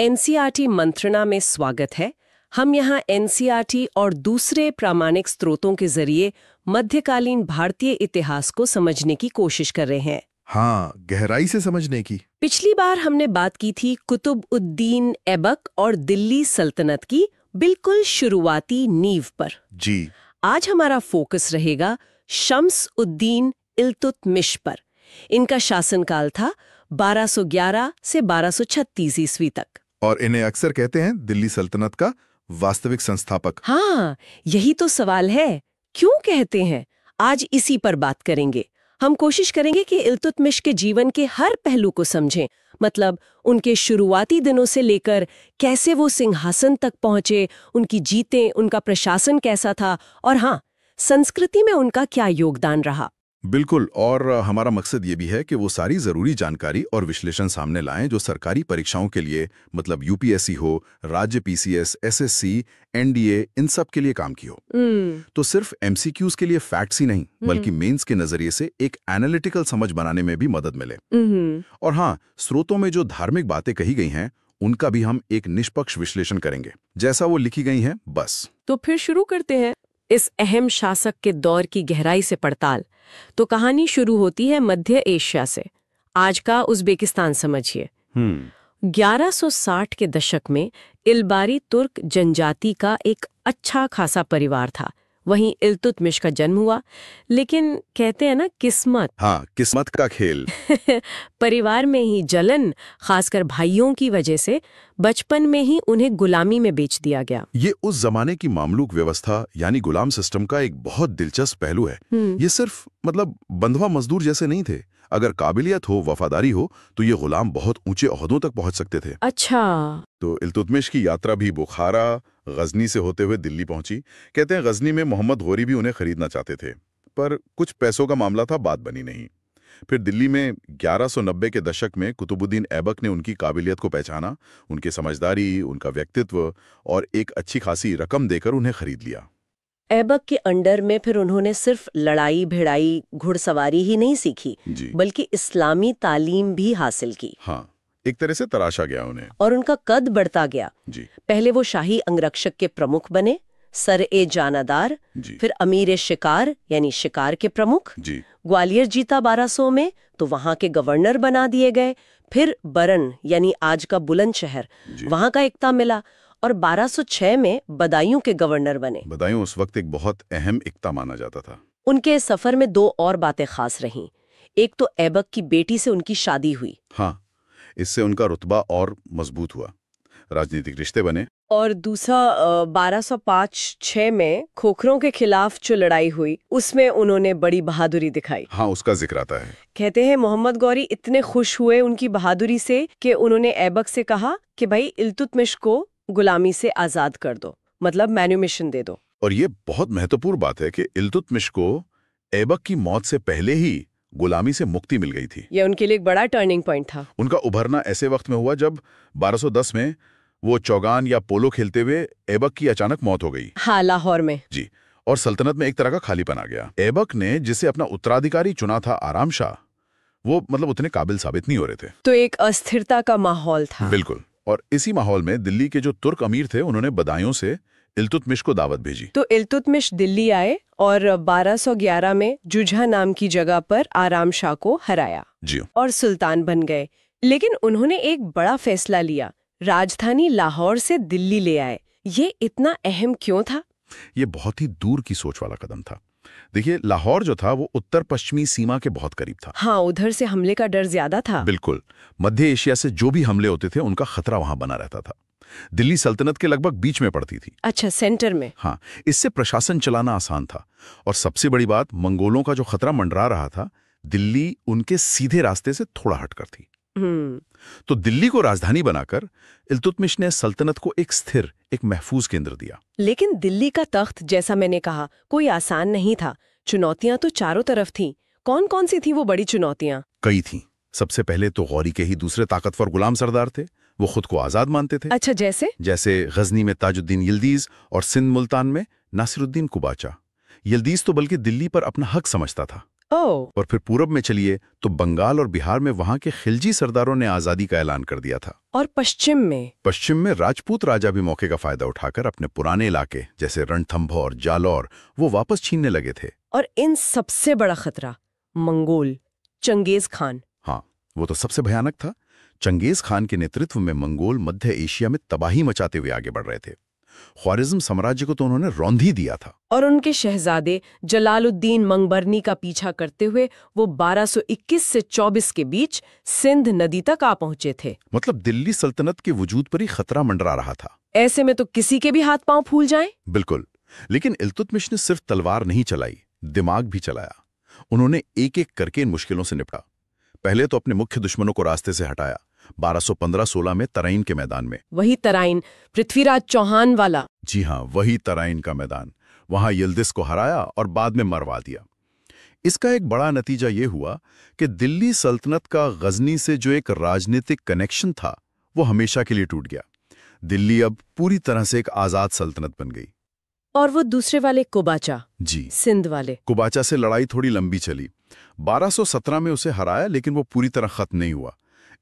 NCERT मंत्रणा में स्वागत है। हम यहाँ एनसीईआरटी और दूसरे प्रामाणिक स्रोतों के जरिए मध्यकालीन भारतीय इतिहास को समझने की कोशिश कर रहे हैं। हाँ, गहराई से समझने की। पिछली बार हमने बात की थी कुतुब-उद-दीन ऐबक और दिल्ली सल्तनत की बिल्कुल शुरुआती नींव पर। जी। आज हमारा फोकस रहेगा शम्स-उद-दीन इल्तुतमिश पर। इनका शासनकाल था 1211 से 1236 ईस्वी तक। और इन्हें अक्सर कहते हैं दिल्ली सल्तनत का वास्तविक संस्थापक। हाँ, यही तो सवाल है, क्यों कहते हैं? आज इसी पर बात करेंगे। हम कोशिश करेंगे कि इल्तुतमिश के जीवन के हर पहलू को समझें, मतलब उनके शुरुआती दिनों से लेकर कैसे वो सिंहासन तक पहुंचे, उनकी जीतें, उनका प्रशासन कैसा था और हाँ, संस्कृति में उनका क्या योगदान रहा। बिल्कुल, और हमारा मकसद ये भी है कि वो सारी जरूरी जानकारी और विश्लेषण सामने लाएं जो सरकारी परीक्षाओं के लिए, मतलब यूपीएससी हो, राज्य पीसीएस, एसएससी, एनडीए, इन सब के लिए काम की हो। तो सिर्फ एमसीक्यूज के लिए फैक्ट्स ही नहीं, बल्कि मेंस के नजरिए से एक एनालिटिकल समझ बनाने में भी मदद मिले। और हाँ, स्रोतों में जो धार्मिक बातें कही गई हैं उनका भी हम एक निष्पक्ष विश्लेषण करेंगे, जैसा वो लिखी गई हैं, बस। तो फिर शुरू करते हैं इस अहम शासक के दौर की गहराई से पड़ताल। तो कहानी शुरू होती है मध्य एशिया से। आज का उज़्बेकिस्तान समझिए। 1160 के दशक में इल्बारी तुर्क जनजाति का एक अच्छा खासा परिवार था। वहीं इल्तुतमिश का जन्म हुआ, लेकिन कहते हैं ना, किस्मत। हाँ, किस्मत का खेल। परिवार में ही जलन, खासकर भाइयों की वजह से बचपन में ही उन्हें गुलामी में बेच दिया गया। ये उस जमाने की मामलूक व्यवस्था यानी गुलाम सिस्टम का एक बहुत दिलचस्प पहलू है। ये सिर्फ बंधुआ मजदूर जैसे नहीं थे। अगर काबिलियत हो, वफादारी हो, तो ये गुलाम बहुत ऊंचे ओहदों तक पहुंच सकते थे। अच्छा। तो इल्तुतमिश की यात्रा भी बुखारा, गजनी से होते हुए दिल्ली पहुंची। कहते हैं गजनी में मोहम्मद गौरी भी उन्हें खरीदना चाहते थे, पर कुछ पैसों का मामला था, बात बनी नहीं। फिर दिल्ली में 1190 के दशक में कुतुबुद्दीन ऐबक ने उनकी काबिलियत को पहचाना, उनकी समझदारी, उनका व्यक्तित्व और एक अच्छी खासी रकम देकर उन्हें खरीद लिया। ऐबक के अंडर में फिर उन्होंने सिर्फ लड़ाई भिड़ाई, घुड़सवारी ही नहीं सीखी, बल्कि इस्लामी तालीम भी हासिल की। हाँ, एक तरह से तराशा गया उन्हें। और उनका कद बढ़ता गया। जी। पहले वो शाही अंगरक्षक के प्रमुख बने, सर-ए-जानादार, फिर अमीर-ए-शिकार यानी शिकार के प्रमुख। जी। ग्वालियर जीता 1200 में तो वहां के गवर्नर बना दिए गए। फिर बरन यानी आज का बुलंदशहर, वहां का इक्ता मिला और 1206 में बदायूं के गवर्नर बने। बदायूं उस वक्त एक बहुत अहम इक्ता माना जाता था। उनके सफर में दो और बातें खास रहीं। एक तो ऐबक की बेटी से उनकी शादी हुई। हाँ, इससे उनका रुतबा और मजबूत हुआ, राजनीतिक रिश्ते बने। और दूसरा 1205-6 में खोखरों के खिलाफ जो लड़ाई हुई, उसमें उन्होंने बड़ी बहादुरी दिखाई। हाँ, उसका जिक्र आता है। कहते हैं मोहम्मद गौरी इतने खुश हुए उनकी बहादुरी से कि उन्होंने ऐबक से कहा कि भाई इल्तुतमिश को गुलामी से आजाद कर दो, मतलब मैन्यूमिशन दे दो। और ये बहुत महत्वपूर्ण बात है कि इल्तुतमिश को ऐबक की मौत से पहले ही गुलामी से मुक्ति मिल गई थी। यह उनके लिए एक बड़ा टर्निंग पॉइंट था। उनका उभरना ऐसे वक्त में हुआ जब 1210 में वो चौगान या पोलो खेलते हुए ऐबक की अचानक मौत हो गई। हाँ, लाहौर में। जी। और सल्तनत में एक तरह का खालीपन आ गया। ऐबक ने जिसे अपना उत्तराधिकारी चुना था, आराम शाह, वो उतने काबिल साबित नहीं हो रहे थे। तो एक अस्थिरता का माहौल था। बिल्कुल। और इसी माहौल में दिल्ली के जो तुर्क अमीर थे, उन्होंने बदायूं से इल्तुतमिश को दावत भेजी। तो इल्तुतमिश दिल्ली आए और 1211 में जुझा नाम की जगह पर आराम शाह को हराया। जी। और सुल्तान बन गए। लेकिन उन्होंने एक बड़ा फैसला लिया, राजधानी लाहौर से दिल्ली ले आए। ये इतना अहम क्यों था? ये बहुत ही दूर की सोच वाला कदम था। देखिए, लाहौर जो था वो उत्तर पश्चिमी सीमा के बहुत करीब था। हाँ, उधर से हमले का डर ज्यादा था। बिल्कुल। मध्य एशिया से जो भी हमले होते थे उनका खतरा वहां बना रहता था। दिल्ली सल्तनत के लगभग बीच में पड़ती थी। अच्छा, सेंटर में। हाँ, इससे प्रशासन चलाना आसान था। और सबसे बड़ी बात, मंगोलों का जो खतरा मंडरा रहा था, दिल्ली उनके सीधे रास्ते से थोड़ा हटकर थी। तो दिल्ली को राजधानी बनाकर इल्तुतमिश ने सल्तनत को एक स्थिर, एक महफूज केंद्र दिया। लेकिन दिल्ली का तख्त, जैसा मैंने कहा, कोई आसान नहीं था। चुनौतियां तो चारों तरफ थीं। कौन कौन सी थी वो बड़ी चुनौतियां? कई थीं। सबसे पहले तो गौरी के ही दूसरे ताकतवर गुलाम सरदार थे। वो खुद को आजाद मानते थे। अच्छा, जैसे गजनी में ताजुद्दीन यिल्दीज और सिंध मुल्तान में नासिरुद्दीन कुबाचा। यिल्दीज तो बल्कि दिल्ली पर अपना हक समझता था। ओह, और फिर पूरब में चलिए तो बंगाल और बिहार में वहां के खिलजी सरदारों ने आजादी का ऐलान कर दिया था। और पश्चिम में? पश्चिम में राजपूत राजा भी मौके का फायदा उठाकर अपने पुराने इलाके जैसे रणथंभौर, जालौर वो वापस छीनने लगे थे। और इन सबसे बड़ा खतरा मंगोल, चंगेज खान। हाँ, वो तो सबसे भयानक था। चंगेज खान के नेतृत्व में मंगोल मध्य एशिया में तबाही मचाते हुए आगे बढ़ रहे थे। ख्वारिज्म साम्राज्य को तो उन्होंने रौंद ही दिया था। और उनके शहजादे जलालुद्दीन मंगबरनी का पीछा करते हुए वो 1221 से 24 के बीच सिंध नदी तक आ पहुंचे थे। मतलब दिल्ली सल्तनत के वजूद पर ही खतरा मंडरा रहा था। ऐसे में तो किसी के भी हाथ पांव फूल जाएं। बिल्कुल। लेकिन इल्तुतमिश ने सिर्फ तलवार नहीं चलाई, दिमाग भी चलाया। उन्होंने एक एक करके इन मुश्किलों से निपटा। पहले तो अपने मुख्य दुश्मनों को रास्ते से हटाया। 1215-16 में तराइन के मैदान में। वही तराइन, पृथ्वीराज चौहान वाला। जी हाँ, वही तराइन का मैदान। वहां यिल्दिज को हराया और बाद में मरवा दिया। इसका एक बड़ा नतीजा ये हुआ कि दिल्ली सल्तनत का गजनी से जो एक राजनीतिक कनेक्शन था वो हमेशा के लिए टूट गया। दिल्ली अब पूरी तरह से एक आजाद सल्तनत बन गई। और वो दूसरे वाले कुबाचा, जी, सिंध वाले। कुबाचा से लड़ाई थोड़ी लंबी चली। 1217 में उसे हराया, लेकिन वो पूरी तरह खत्म नहीं हुआ।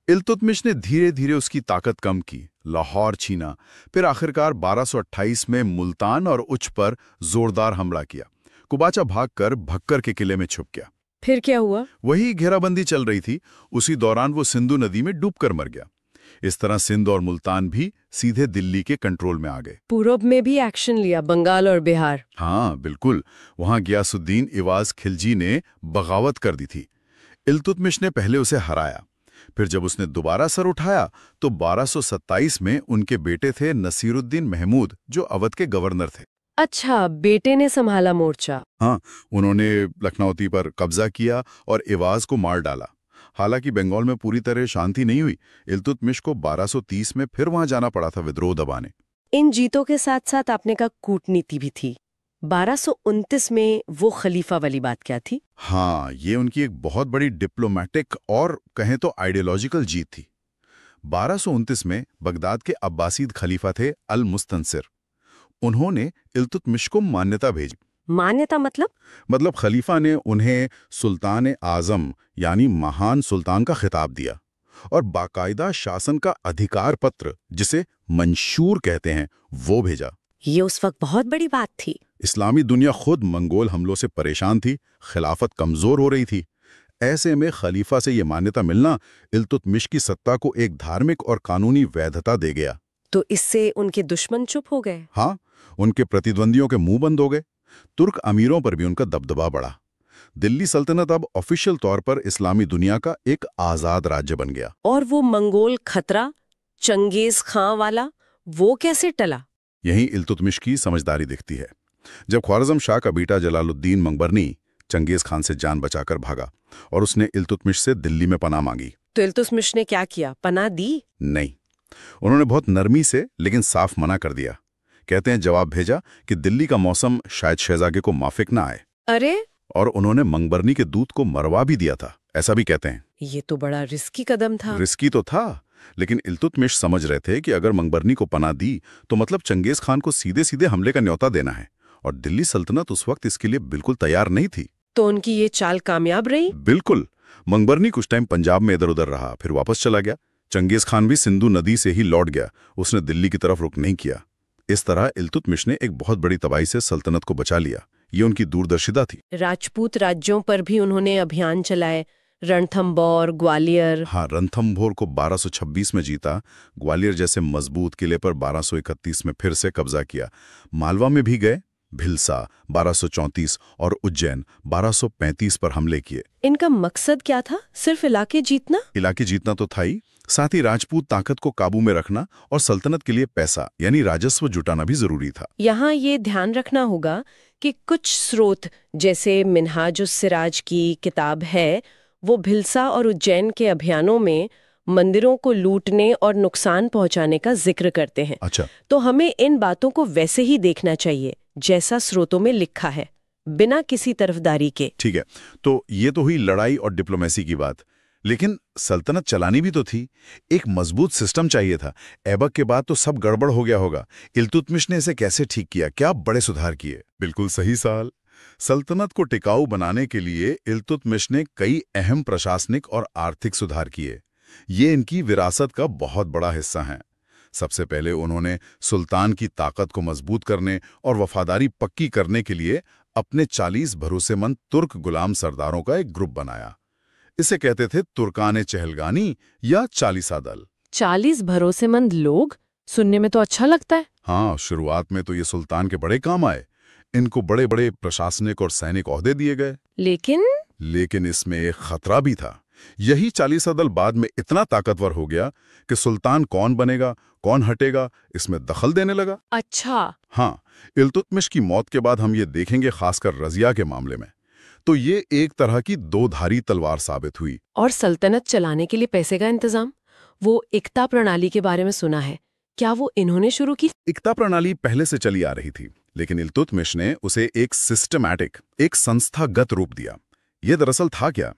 इल्तुतमिश ने धीरे धीरे उसकी ताकत कम की, लाहौर छीना, फिर आखिरकार 1228 में मुल्तान और उच्च पर जोरदार हमला किया। कुबाचा भागकर भक्कर के किले में छुप गया। फिर क्या हुआ? वही घेराबंदी चल रही थी। उसी दौरान वो सिंधु नदी में डूबकर मर गया। इस तरह सिंध और मुल्तान भी सीधे दिल्ली के कंट्रोल में आ गए। पूरब में भी एक्शन लिया, बंगाल और बिहार। हाँ बिल्कुल, वहां गियासुद्दीन इवाज खिलजी ने बगावत कर दी थी। इल्तुतमिश ने पहले उसे हराया, फिर जब उसने दोबारा सर उठाया तो 1227 में उनके बेटे थे नसीरुद्दीन महमूद, जो अवध के गवर्नर थे। अच्छा, बेटे ने संभाला मोर्चा। हाँ, उन्होंने लखनौती पर कब्जा किया और इवाज को मार डाला। हालांकि बंगाल में पूरी तरह शांति नहीं हुई। इल्तुतमिश को 1230 में फिर वहां जाना पड़ा था विद्रोह दबाने। इन जीतों के साथ साथ आपने का कूटनीति भी थी। 1229 में वो खलीफा वाली बात क्या थी? हाँ, ये उनकी एक बहुत बड़ी डिप्लोमेटिक और कहें तो आइडियोलॉजिकल जीत थी। 1229 में बगदाद के अब्बासीद खलीफा थे अल मुस्तनसिर। उन्होंने इल्तुतमिश को मान्यता भेजी। मान्यता मतलब खलीफा ने उन्हें सुल्तान आजम यानी महान सुल्तान का खिताब दिया और बाकायदा शासन का अधिकार पत्र, जिसे मंशूर कहते हैं, वो भेजा। ये उस वक्त बहुत बड़ी बात थी। इस्लामी दुनिया खुद मंगोल हमलों से परेशान थी, खिलाफत कमजोर हो रही थी। ऐसे में खलीफा से ये मान्यता मिलना इल्तुतमिश की सत्ता को एक धार्मिक और कानूनी वैधता दे गया। तो इससे उनके दुश्मन चुप हो गए। हाँ, उनके प्रतिद्वंदियों के मुंह बंद हो गए। तुर्क अमीरों पर भी उनका दबदबा बढ़ा। दिल्ली सल्तनत अब ऑफिशियल तौर पर इस्लामी दुनिया का एक आजाद राज्य बन गया। और वो मंगोल खतरा, चंगेज खां वाला, वो कैसे टला? यही इल्तुतमिश की समझदारी दिखती है। जब ख्वारिज़्म शाह का बेटा जलालुद्दीन मंगबरनी चंगेज खान से जान बचाकर भागा और उसने इल्तुतमिश से दिल्ली में पनाह मांगी, तो इल्तुतमिश ने क्या किया? पनाह दी? नहीं, उन्होंने बहुत नरमी से लेकिन साफ मना कर दिया। कहते हैं जवाब भेजा कि दिल्ली का मौसम शायद शहजादे को माफिक ना आए। अरे! और उन्होंने मंगबरनी के दूत को मरवा भी दिया था, ऐसा भी कहते हैं। ये तो बड़ा रिस्की कदम था। रिस्की तो था, लेकिन इल्तुतमिश समझ रहे थे कि अगर मंगबरनी को पनाह दी तो मतलब चंगेज खान को सीधे सीधे हमले का न्योता देना है, और दिल्ली सल्तनत उस वक्त इसके लिए बिल्कुल तैयार नहीं थी। तो उनकी ये चाल कामयाब रही? बिल्कुल। मंगबरनी कुछ टाइम पंजाब में इधर उधर रहा, फिर वापस चला गया। चंगेज खान भी सिंधु नदी से ही लौट गया, उसने दिल्ली की तरफ रुख नहीं किया। इस तरह इल्तुतमिश ने एक बहुत बड़ी तबाही से सल्तनत को बचा लिया। ये उनकी दूरदर्शिता थी। राजपूत राज्यों पर भी उन्होंने अभियान चलाए, रणथंभौर, ग्वालियर। हाँ, रणथंभौर को 1226 में जीता। ग्वालियर जैसे मजबूत किले पर 1231 में फिर से कब्जा किया। मालवा में भी गए, भिलसा 1234 और उज्जैन 1235 पर हमले किए। इनका मकसद क्या था? सिर्फ इलाके जीतना? इलाके जीतना तो था ही, साथ ही राजपूत ताकत को काबू में रखना और सल्तनत के लिए पैसा यानी राजस्व जुटाना भी जरूरी था। यहाँ ये ध्यान रखना होगा कि कुछ स्रोत, जैसे मिन्हाजुस सिराज की किताब है, वो भिलसा और उज्जैन के अभियानों में मंदिरों को लूटने और नुकसान पहुंचाने का जिक्र करते हैं। अच्छा, तो हमें इन बातों को वैसे ही देखना चाहिए जैसा स्रोतों में लिखा है, बिना किसी तरफदारी के। ठीक है, तो ये तो हुई लड़ाई और डिप्लोमेसी की बात, लेकिन सल्तनत चलानी भी तो थी। एक मजबूत सिस्टम चाहिए था। ऐबक के बाद तो सब गड़बड़ हो गया होगा। इल्तुतमिश ने इसे कैसे ठीक किया? क्या बड़े सुधार किए? बिल्कुल सही सवाल। सल्तनत को टिकाऊ बनाने के लिए इल्तुतमिश ने कई अहम प्रशासनिक और आर्थिक सुधार किए। ये इनकी विरासत का बहुत बड़ा हिस्सा हैं। सबसे पहले उन्होंने सुल्तान की ताकत को मजबूत करने और वफादारी पक्की करने के लिए अपने 40 भरोसेमंद तुर्क गुलाम सरदारों का एक ग्रुप बनाया। इसे कहते थे तुर्काने चहलगानी या 40 दल। 40 भरोसेमंद लोग? सुनने में तो अच्छा लगता है। हाँ, शुरुआत में तो ये सुल्तान के बड़े काम आए। इनको बड़े बड़े प्रशासनिक और सैनिक ओहदे दिए गए। लेकिन इसमें एक खतरा भी था। यही 40 दल बाद में इतना ताकतवर हो गया कि सुल्तान कौन बनेगा, कौन हटेगा, इसमें दखल देने लगा। अच्छा। हाँ, इल्तुतमिश की मौत के बाद हम ये देखेंगे, खासकर रजिया के मामले में तो ये एक तरह की दो-धारी तलवार साबित हुई। और सल्तनत चलाने के लिए पैसे का इंतजाम? वो इक्ता प्रणाली के बारे में सुना है, क्या वो इन्होंने शुरू की? इक्ता प्रणाली पहले से चली आ रही थी, लेकिन इल्तुतमिश ने उसे एक सिस्टमैटिक, एक संस्थागत रूप दिया। ये दरअसल था क्या?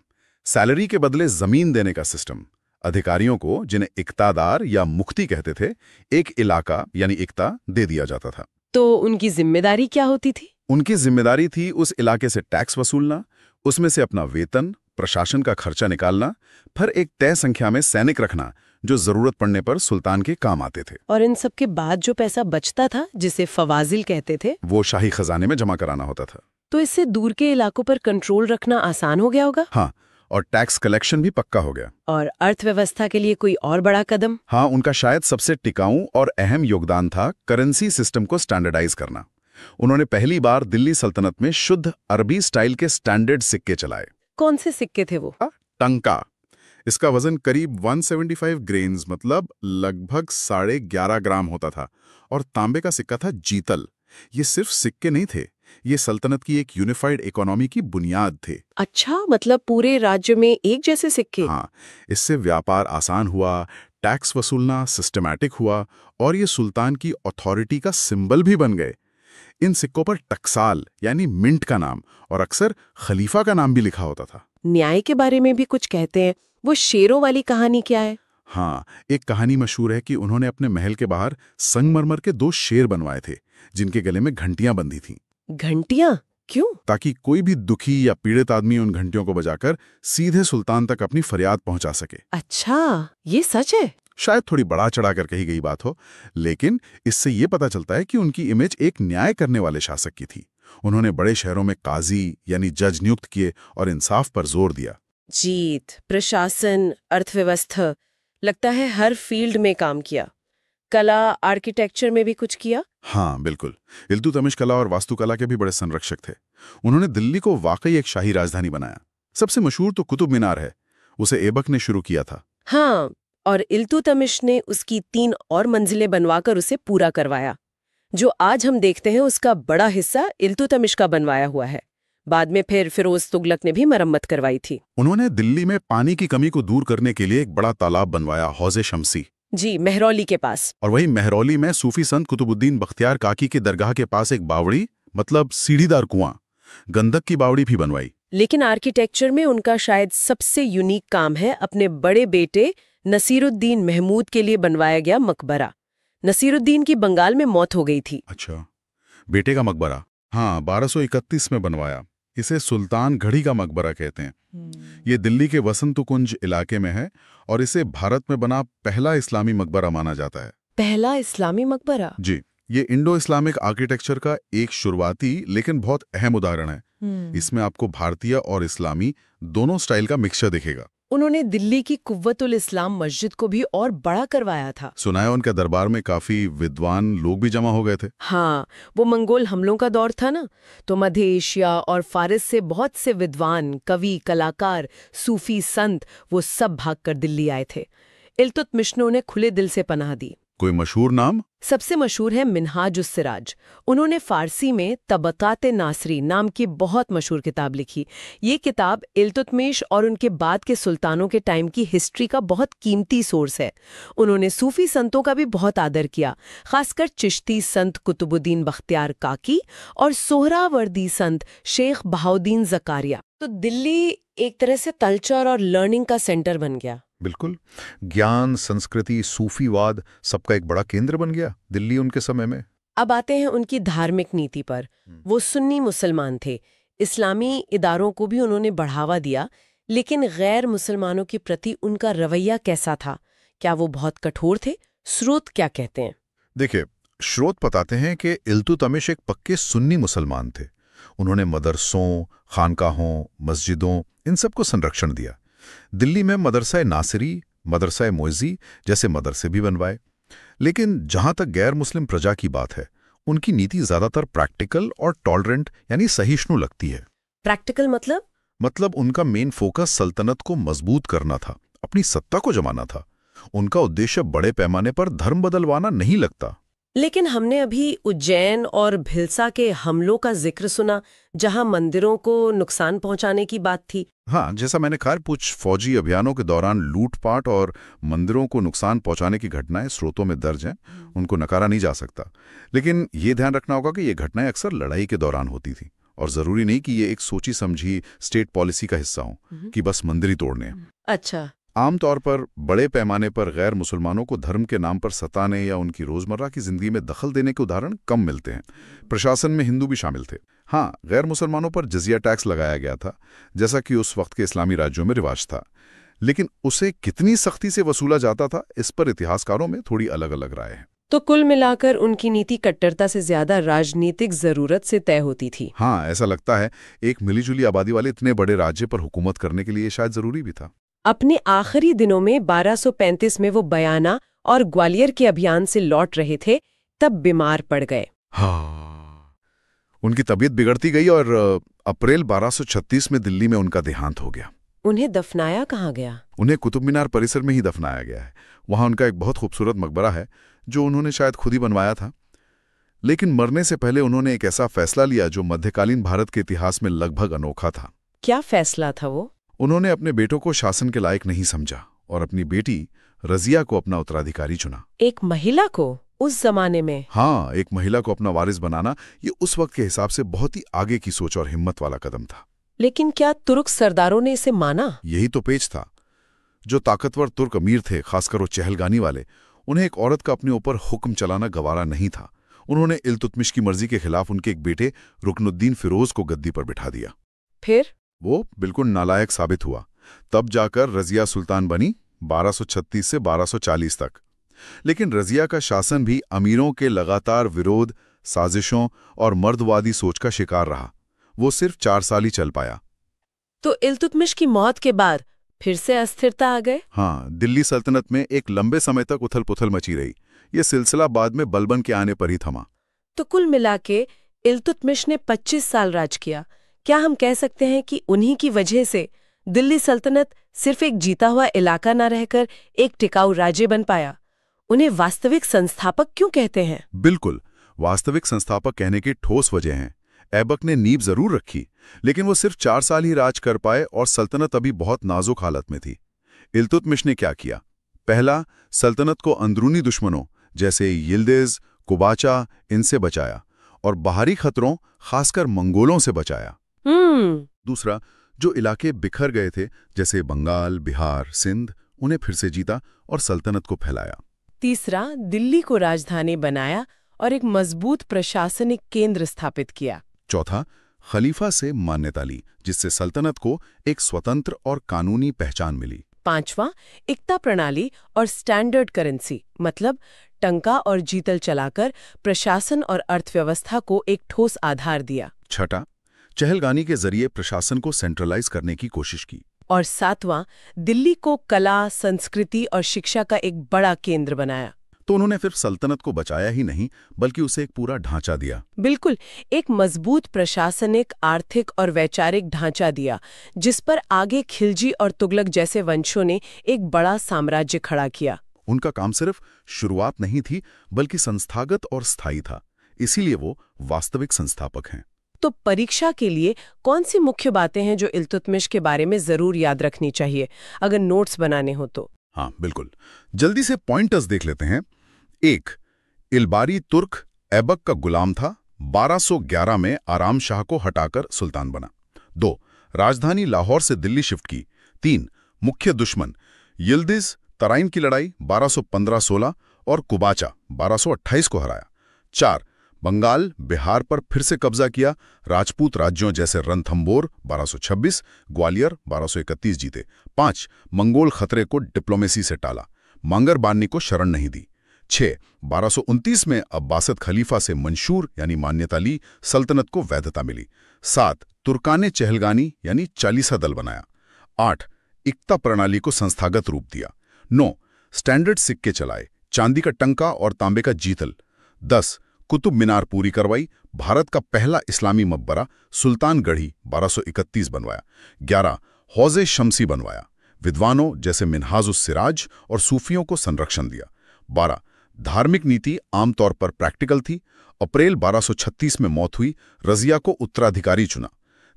सैलरी के बदले जमीन देने का सिस्टम। अधिकारियों को, जिन्हें इक्तादार या मुख्ती कहते थे, एक इलाका यानी इक्ता दे दिया जाता था। तो उनकी जिम्मेदारी क्या होती थी? उनकी जिम्मेदारी थी उस इलाके से टैक्स वसूलना, उसमें से अपना वेतन, प्रशासन का खर्चा निकालना, फिर एक तय संख्या में सैनिक रखना जो जरूरत पड़ने पर सुल्तान के काम आते थे। और इन सब के बाद जो पैसा बचता था, जिसे फवाजिल कहते थे, वो शाही खजाने में जमा कराना होता था। तो इससे दूर के इलाकों पर कंट्रोल रखना आसान हो गया होगा? हाँ, और टैक्स कलेक्शन भी पक्का हो गया। और अर्थव्यवस्था के लिए कोई और बड़ा कदम? हाँ, उनका शायद सबसे टिकाऊ और अहम योगदान था करेंसी सिस्टम को स्टैंडर्डाइज करना। उन्होंने पहली बार दिल्ली सल्तनत में शुद्ध अरबी स्टाइल के स्टैंडर्ड सिक्के चलाए। कौन से सिक्के थे वो? टंका। इसका वजन करीब 175 ग्रेन्स मतलब लगभग 11.5 ग्राम होता था, और तांबे का सिक्का था जीतल। ये सिर्फ सिक्के नहीं थे, ये सल्तनत की एक यूनिफाइड इकोनॉमी की बुनियाद थे। अच्छा, मतलब पूरे राज्य में एक जैसे सिक्के? हाँ, इससे व्यापार आसान हुआ, टैक्स वसूलना सिस्टमैटिक हुआ, और ये सुल्तान की अथॉरिटी का सिंबल भी बन गए। इन सिक्कों पर टकसाल यानी मिंट का नाम और अक्सर खलीफा का नाम भी लिखा होता था। न्याय के बारे में भी कुछ कहते हैं, वो शेरों वाली कहानी क्या है? हाँ, एक कहानी मशहूर है कि उन्होंने अपने महल के बाहर संगमरमर के 2 शेर बनवाए थे, जिनके गले में घंटियां बंधी थीं। घंटियां? क्यों? ताकि कोई भी दुखी या पीड़ित आदमी उन घंटियों को बजाकर सीधे सुल्तान तक अपनी फरियाद पहुंचा सके। अच्छा, ये सच है? शायद थोड़ी बढ़ा चढ़ा कर कही गई बात हो, लेकिन इससे ये पता चलता है कि उनकी इमेज एक न्याय करने वाले शासक की थी। उन्होंने बड़े शहरों में काजी यानी जज नियुक्त किए और इंसाफ पर जोर दिया। जीत, प्रशासन, अर्थव्यवस्था, लगता है हर फील्ड में काम किया। कला, आर्किटेक्चर में भी कुछ किया? हाँ, बिल्कुल। इल्तुतमिश कला और वास्तुकला के भी बड़े संरक्षक थे। उन्होंने दिल्ली को वाकई एक शाही राजधानी बनाया। सबसे मशहूर तो कुतुब मीनार है, उसे ऐबक ने शुरू किया था। हाँ, और इल्तुतमिश ने उसकी 3 और मंजिलें बनवाकर उसे पूरा करवाया। जो आज हम देखते हैं उसका बड़ा हिस्सा इल्तुतमिश का बनवाया हुआ है। बाद में फिर फिरोज तुगलक ने भी मरम्मत करवाई थी। उन्होंने दिल्ली में पानी की कमी को दूर करने के लिए एक बड़ा तालाब बनवाया, हौज़े शमसी। जी, मेहरौली के पास। और वही मेहरौली में सूफी संत कुतुबुद्दीन बख्तियार काकी की दरगाह के पास एक बावड़ी, मतलब सीढ़ीदार कुआं, गंधक की बावड़ी भी बनवाई। लेकिन आर्किटेक्चर में उनका शायद सबसे यूनिक काम है अपने बड़े बेटे नसीरुद्दीन महमूद के लिए बनवाया गया मकबरा। नसीरुद्दीन की बंगाल में मौत हो गई थी। अच्छा, बेटे का मकबरा। हाँ, 1231 में बनवाया। इसे सुल्तान घड़ी का मकबरा कहते हैं। ये दिल्ली के वसंत कुंज इलाके में है और इसे भारत में बना पहला इस्लामी मकबरा माना जाता है। पहला इस्लामी मकबरा? जी, ये इंडो इस्लामिक आर्किटेक्चर का एक शुरुआती लेकिन बहुत अहम उदाहरण है। इसमें आपको भारतीय और इस्लामी दोनों स्टाइल का मिक्सचर दिखेगा। उन्होंने दिल्ली की कुव्वतुल इस्लाम मस्जिद को भी और बड़ा करवाया था। सुना है उनके दरबार में काफी विद्वान लोग भी जमा हो गए थे। हाँ, वो मंगोल हमलों का दौर था ना, तो मध्य एशिया और फारिस से बहुत से विद्वान, कवि, कलाकार, सूफी संत, वो सब भागकर दिल्ली आए थे। इल्तुतमिश ने उन्हें खुले दिल से पनाह दी। कोई मशहूर नाम? सबसे मशहूर है मिन्हाजुस सिराज। उन्होंने फारसी में तबकात नासरी नाम की बहुत मशहूर किताब लिखी। ये किताब इल्तुतमिश और उनके बाद के सुल्तानों के टाइम की हिस्ट्री का बहुत कीमती सोर्स है। उन्होंने सूफी संतों का भी बहुत आदर किया, खासकर चिश्ती संत कुतुबुद्दीन बख्तियार काकी और सोहरावर्दी संत शेख बहाउद्दीन ज़कारिया। तो दिल्ली एक तरह से कल्चर और लर्निंग का सेंटर बन गया। बिल्कुल, ज्ञान, संस्कृति, सूफीवाद सबका एक बड़ा केंद्र बन गया दिल्ली उनके समय में। अब आते हैं उनकी धार्मिक नीति पर। वो सुन्नी मुसलमान थे, इस्लामी इदारों को भी उन्होंने बढ़ावा दिया, लेकिन गैर मुसलमानों के प्रति उनका रवैया कैसा था? क्या वो बहुत कठोर थे? स्रोत क्या कहते हैं? देखिए, स्रोत बताते हैं कि इल्तुतमिश एक पक्के सुन्नी मुसलमान थे। उन्होंने मदरसों, खानकाहों, मस्जिदों इन सब को संरक्षण दिया। दिल्ली में मदरसा नासिरी, मदरसा मोइज़ी जैसे मदरसे भी बनवाए। लेकिन जहां तक गैर मुस्लिम प्रजा की बात है, उनकी नीति ज्यादातर प्रैक्टिकल और टॉलरेंट यानी सहिष्णु लगती है। प्रैक्टिकल मतलब उनका मेन फोकस सल्तनत को मजबूत करना था, अपनी सत्ता को जमाना था। उनका उद्देश्य बड़े पैमाने पर धर्म बदलवाना नहीं लगता। लेकिन हमने अभी उज्जैन और भिलसा के हमलों का जिक्र सुना, जहां मंदिरों को नुकसान पहुंचाने की बात थी। हाँ, जैसा मैंने कहा, कुछ फौजी अभियानों के दौरान लूटपाट और मंदिरों को नुकसान पहुंचाने की घटनाएं स्रोतों में दर्ज हैं। उनको नकारा नहीं जा सकता। लेकिन ये ध्यान रखना होगा कि ये घटनाएं अक्सर लड़ाई के दौरान होती थी, और जरूरी नहीं कि ये एक सोची समझी स्टेट पॉलिसी का हिस्सा हो कि बस मंदिर ही तोड़ने हैं। अच्छा। आमतौर पर बड़े पैमाने पर गैर मुसलमानों को धर्म के नाम पर सताने या उनकी रोजमर्रा की जिंदगी में दखल देने के उदाहरण कम मिलते हैं। प्रशासन में हिंदू भी शामिल थे। हाँ, गैर मुसलमानों पर जजिया टैक्स लगाया गया था, जैसा कि उस वक्त के इस्लामी राज्यों में रिवाज था। लेकिन उसे कितनी सख्ती से वसूला जाता था, इस पर इतिहासकारों में थोड़ी अलग अलग राय है। तो कुल मिलाकर उनकी नीति कट्टरता से ज्यादा राजनीतिक जरूरत से तय होती थी। हाँ, ऐसा लगता है। एक मिलीजुली आबादी वाले इतने बड़े राज्य पर हुकूमत करने के लिए शायद जरूरी भी था। अपने आखिरी दिनों में 1235 में वो बयाना और ग्वालियर के अभियान से लौट रहे थे, तब बीमार पड़ गए। हाँ, उनकी तबीयत बिगड़ती गई और अप्रैल 1236 में दिल्ली में उनका देहांत हो गया। उन्हें दफनाया कहाँ गया? उन्हें कुतुब मीनार परिसर में ही दफनाया गया है। वहां उनका एक बहुत खूबसूरत मकबरा है, जो उन्होंने शायद खुद ही बनवाया था। लेकिन मरने से पहले उन्होंने एक ऐसा फैसला लिया जो मध्यकालीन भारत के इतिहास में लगभग अनोखा था। क्या फैसला था वो? उन्होंने अपने बेटों को शासन के लायक नहीं समझा और अपनी बेटी रजिया को अपना उत्तराधिकारी चुना। एक महिला को उस जमाने में? हाँ, एक महिला को अपना वारिस बनाना, ये उस वक्त के हिसाब से बहुत ही आगे की सोच और हिम्मत वाला कदम था। लेकिन क्या तुर्क सरदारों ने इसे माना? यही तो पेच था। जो ताकतवर तुर्क अमीर थे, खासकर वो चहलगानी वाले, उन्हें एक औरत का अपने ऊपर हुक्म चलाना गवारा नहीं था। उन्होंने इल्तुतमिश की मर्जी के खिलाफ उनके एक बेटे रुकनुद्दीन फिरोज को गद्दी पर बिठा दिया। फिर वो बिल्कुल नालायक साबित हुआ। तब जाकर रजिया सुल्तान बनी, 1236 से 1240 तक। लेकिन रजिया का शासन भी अमीरों के लगातार विरोध, साजिशों और मर्दवादी सोच का शिकार रहा। वो सिर्फ 4 साल ही चल पाया। तो इल्तुतमिश की मौत के बाद फिर से अस्थिरता आ गए? हाँ, दिल्ली सल्तनत में एक लंबे समय तक उथल पुथल मची रही। ये सिलसिला बाद में बलबन के आने पर ही थमा। तो कुल मिला के इल्तुतमिश ने 25 साल राज किया। क्या हम कह सकते हैं कि उन्हीं की वजह से दिल्ली सल्तनत सिर्फ एक जीता हुआ इलाका न रहकर एक टिकाऊ राज्य बन पाया? उन्हें वास्तविक संस्थापक क्यों कहते हैं? बिल्कुल, वास्तविक संस्थापक कहने की ठोस वजह है। ऐबक ने नींव जरूर रखी, लेकिन वो सिर्फ 4 साल ही राज कर पाए और सल्तनत अभी बहुत नाजुक हालत में थी। इल्तुतमिश ने क्या किया? पहला, सल्तनत को अंदरूनी दुश्मनों जैसे यिल्दिज, कुबाचा इनसे बचाया और बाहरी खतरों खासकर मंगोलों से बचाया। दूसरा, जो इलाके बिखर गए थे जैसे बंगाल, बिहार, सिंध, उन्हें फिर से जीता और सल्तनत को फैलाया। तीसरा, दिल्ली को राजधानी बनाया और एक मजबूत प्रशासनिक केंद्र स्थापित किया। चौथा, खलीफा से मान्यता ली, जिससे सल्तनत को एक स्वतंत्र और कानूनी पहचान मिली। पांचवा, इक्ता प्रणाली और स्टैंडर्ड करेंसी, मतलब टंका और जीतल चलाकर प्रशासन और अर्थव्यवस्था को एक ठोस आधार दिया। छठा, चहलगानी के जरिए प्रशासन को सेंट्रलाइज करने की कोशिश की। और सातवां, दिल्ली को कला, संस्कृति और शिक्षा का एक बड़ा केंद्र बनाया। तो उन्होंने सिर्फ सल्तनत को बचाया ही नहीं, बल्कि उसे एक पूरा ढांचा दिया। बिल्कुल, एक मजबूत प्रशासनिक, आर्थिक और वैचारिक ढांचा दिया, जिस पर आगे खिलजी और तुगलक जैसे वंशों ने एक बड़ा साम्राज्य खड़ा किया। उनका काम सिर्फ शुरुआत नहीं थी, बल्कि संस्थागत और स्थायी था। इसीलिए वो वास्तविक संस्थापक हैं। तो परीक्षा के लिए कौन सी मुख्य बातें हैं जो इल्तुतमिश के बारे में जरूर याद रखनी चाहिए, अगर नोट्स बनाने हो तो? हाँ, बिल्कुल। जल्दी से पॉइंटर्स देख लेते हैं। 1. इलबारी तुर्क ऐबक का गुलाम था, 1211 में आराम शाह को हटाकर सुल्तान बना। 2. राजधानी लाहौर से दिल्ली शिफ्ट की। 3. मुख्य दुश्मन यिल्दिज तराइन की लड़ाई 1215-16 और कुबाचा 1228 को हराया। 4. बंगाल, बिहार पर फिर से कब्जा किया। राजपूत राज्यों जैसे रणथंबोर 1226, ग्वालियर 1231 जीते। 5. मंगोल खतरे को डिप्लोमेसी से टाला, मांगर बानी को शरण नहीं दी। 6. 1229 में अब्बासिद खलीफा से मंशूर यानी मान्यता ली, सल्तनत को वैधता मिली। 7. तुर्काने चहलगानी यानी चालीसा दल बनाया। 8. इक्ता प्रणाली को संस्थागत रूप दिया। 9. स्टैंडर्ड सिक्के चलाए, चांदी का टंका और तांबे का जीतल। 10. कुतुब मीनार पूरी करवाई, भारत का पहला इस्लामी मकबरा सुल्तानगढ़ी 1231 बनवाया। 11. हौज़े शमसी बनवाया, विद्वानों जैसे मिन्हाजुस सिराज और सूफियों को संरक्षण दिया। 12. धार्मिक नीति आमतौर पर प्रैक्टिकल थी। अप्रैल 1236 में मौत हुई, रजिया को उत्तराधिकारी चुना।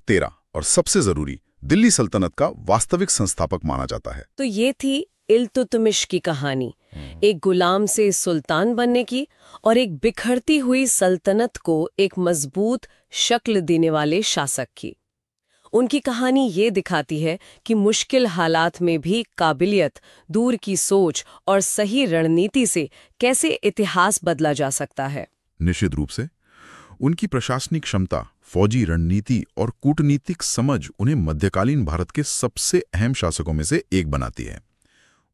13. और सबसे जरूरी, दिल्ली सल्तनत का वास्तविक संस्थापक माना जाता है। तो ये थी इल्तुतमिश की कहानी, एक गुलाम से सुल्तान बनने की और एक बिखरती हुई सल्तनत को एक मजबूत शक्ल देने वाले शासक की। उनकी कहानी ये दिखाती है कि मुश्किल हालात में भी काबिलियत, दूर की सोच और सही रणनीति से कैसे इतिहास बदला जा सकता है। निश्चित रूप से उनकी प्रशासनिक क्षमता, फौजी रणनीति और कूटनीतिक समझ उन्हें मध्यकालीन भारत के सबसे अहम शासकों में से एक बनाती है।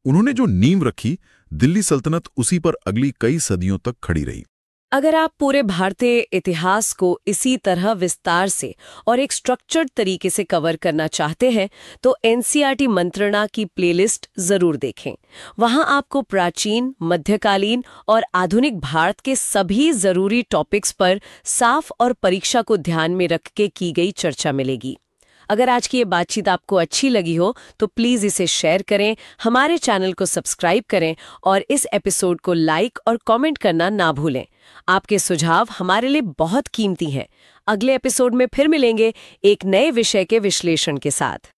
उन्होंने जो नींव रखी, दिल्ली सल्तनत उसी पर अगली कई सदियों तक खड़ी रही। अगर आप पूरे भारतीय इतिहास को इसी तरह विस्तार से और एक स्ट्रक्चर्ड तरीके से कवर करना चाहते हैं तो एनसीईआरटी मंत्रणा की प्लेलिस्ट जरूर देखें। वहां आपको प्राचीन, मध्यकालीन और आधुनिक भारत के सभी जरूरी टॉपिक्स पर साफ और परीक्षा को ध्यान में रख के की गई चर्चा मिलेगी। अगर आज की ये बातचीत आपको अच्छी लगी हो तो प्लीज़ इसे शेयर करें, हमारे चैनल को सब्सक्राइब करें और इस एपिसोड को लाइक और कमेंट करना ना भूलें। आपके सुझाव हमारे लिए बहुत कीमती हैं। अगले एपिसोड में फिर मिलेंगे एक नए विषय के विश्लेषण के साथ।